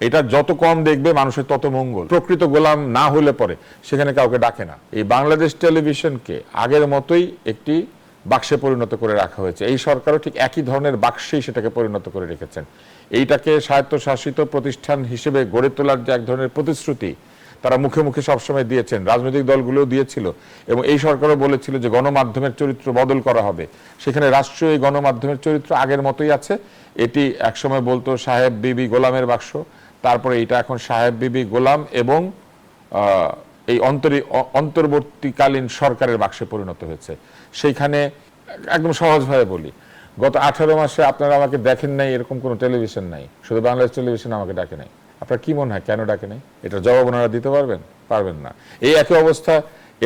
এটা যত কম দেখবে মানুষের তত মঙ্গল। প্রকৃত গোলাম না হলে পরে সেখানে কাউকে ডাকে না। এই বাংলাদেশ টেলিভিশনকে আগের মতোই একটি বাক্সে পরিণত করে রাখা হয়েছে। এই সরকারও ঠিক একই ধরনের বাক্সেই সেটাকে পরিণত করে রেখেছেন। এইটাকে স্বায়ত্তশাসিত প্রতিষ্ঠান হিসেবে গড়ে তোলার যে এক ধরনের প্রতিশ্রুতি তারা মুখে মুখে সবসময় দিয়েছেন, রাজনৈতিক দলগুলোও দিয়েছিল এবং এই সরকারও বলেছিল যে গণমাধ্যমের চরিত্র বদল করা হবে। সেখানে রাষ্ট্রীয় এই গণমাধ্যমের চরিত্র আগের মতোই আছে। এটি একসময় বলতো সাহেব বিবি গোলামের বাক্স, তারপরে এটা এখন সাহেব বিবি গোলাম এবং এই অন্তর্বর্তীকালীন সরকারের বাক্সে পরিণত হয়েছে। সেইখানে একদম সহজভাবে বলি, গত 18 মাসে আপনারা আমাকে দেখেন নাই এরকম কোনো টেলিভিশন নাই, শুধু বাংলাদেশ টেলিভিশন আমাকে ডাকে নাই। আপনার কি মনে হয় কেন ডাকে নাই? এটা জবাব ওনারা দিতে পারবেন? পারবেন না। এই একই অবস্থা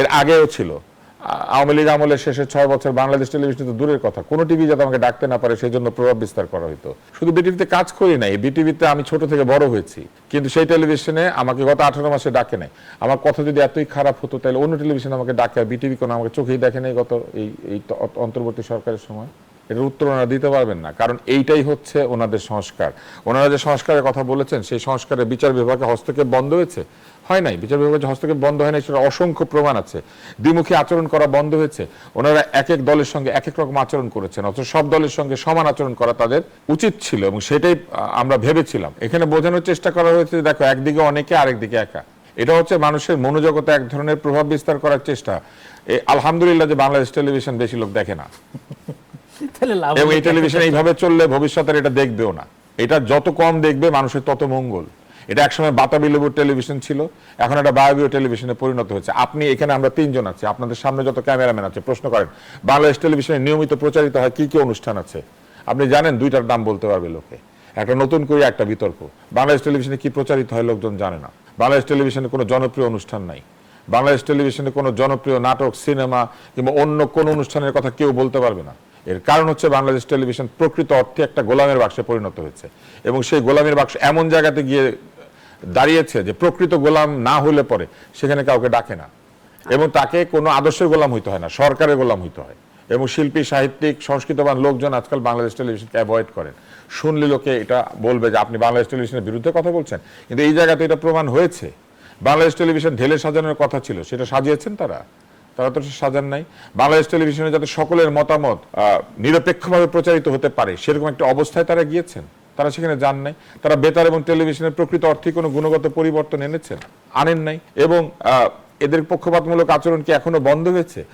এর আগেও ছিল। আওয়ামী লীগ আমলের শেষে 6 বছর বাংলাদেশ টেলিভিশন তো দূরের কথা, কোনো টিভি যাতে আমাকে ডাকতে না পারে সেই জন্য প্রভাব বিস্তার করা হতো। শুধু বিটিভিতে কাজ করি নাই, বিটিভিতে আমি ছোট থেকে বড় হয়েছি, কিন্তু সেই টেলিভিশনে আমাকে গত 18 মাসে ডাকে নাই। আমার কথা যদি এতই খারাপ হতো তাহলে অন্য টেলিভিশন আমাকে ডাকে, আর বিটিভি কোনো আমাকে চোখেই দেখে নাই গত এই অন্তর্বর্তী সরকারের সময়। এটার উত্তর ওনারা দিতে পারবেন না, কারণ এইটাই হচ্ছে ওনাদের সংস্কার। ওনারা যে সংস্কারের কথা বলেছেন সেই সংস্কারে বিচার বিভাগে হস্তক্ষেপ বন্ধ হয়েছে? হয় নাই। বিচার বিভাগে হস্তক্ষেপ বন্ধ হয় নাই সেটা অসংখ্য প্রমাণ আছে। দ্বিমুখী আচরণ করা বন্ধ হয়েছে। ওনারা এক এক দলের সঙ্গে এক এক রকম আচরণ করেছেন, অথচ সব দলের সঙ্গে সমান আচরণ করা তাদের উচিত ছিল এবং সেটাই আমরা ভেবেছিলাম। এখানে বোঝানোর চেষ্টা করা হয়েছে, দেখো একদিকে অনেকে আরেকদিকে একা। এটা হচ্ছে মানুষের মনোজগতে এক ধরনের প্রভাব বিস্তার করার চেষ্টা। আলহামদুলিল্লাহ যে বাংলাদেশ টেলিভিশন বেশি লোক দেখে না, এবং এই টেলিভিশন এইভাবে চললে ভবিষ্যতে এটা দেখবেও না। এটা যত কম দেখবে মানুষের তত মঙ্গল। এটা একসময় বাতাবি লেবুর টেলিভিশন ছিল, এখন এটা বায়বীয় টেলিভিশনে পরিণত হয়েছে। আপনি এখানে আমরা 3 জন আছি, আপনাদের সামনে যত ক্যামেরাম্যান আছে, প্রশ্ন করেন বাংলাদেশ টেলিভিশনে নিয়মিত প্রচারিত হয় কি কি অনুষ্ঠান আছে? আপনি জানেন? 2টার নাম বলতে পারবে লোকে। একটা নতুন করে একটা বিতর্ক, বাংলাদেশ টেলিভিশনে কি প্রচারিত হয় লোকজন জানে না। বাংলাদেশ টেলিভিশনে কোনো জনপ্রিয় অনুষ্ঠান নাই। বাংলাদেশ টেলিভিশনে কোনো জনপ্রিয় নাটক, সিনেমা কিংবা অন্য কোন অনুষ্ঠানের কথা কেউ বলতে পারবে না। এর কারণ হচ্ছে বাংলাদেশ টেলিভিশন প্রকৃত অর্থে একটা গোলামের বাক্সে পরিণত হয়েছে, এবং সেই গোলামের বাক্স এমন জায়গাতে গিয়ে দাঁড়িয়েছে যে প্রকৃত গোলাম না হলে পরে সেখানে কাউকে ডাকে না, এবং তাকে কোনো আদর্শের গোলাম হইতে হয় না, সরকারের গোলাম হইতে হয়। এবং শিল্পী, সাহিত্যিক, সংস্কৃতবান লোকজন আজকাল বাংলাদেশ টেলিভিশনকে অ্যাভয়েড করেন। শুনলে লোকে এটা বলবে যে আপনি বাংলাদেশ টেলিভিশনের বিরুদ্ধে কথা বলছেন, কিন্তু এই জায়গাতে এটা প্রমাণ হয়েছে। বাংলাদেশ টেলিভিশন ঢেলে সাজানোর কথা ছিল, সেটা সাজিয়েছেন তারা তো সাজান নাই। বাংলাদেশ টেলিভিশনে যাতে সকলের মতামত নিরপেক্ষভাবে প্রচারিত হতে পারে সেরকম একটা অবস্থায় তারা গিয়েছেন, তারা সেখানে যান নাই। তারা বেতার এবং টেলিভিশনের প্রকৃত অর্থে কোনো গুণগত পরিবর্তন এনেছেন? আনেন নাই। এবং এদের পক্ষপাতমূলক আচরণ কি এখনো বন্ধ হয়েছে?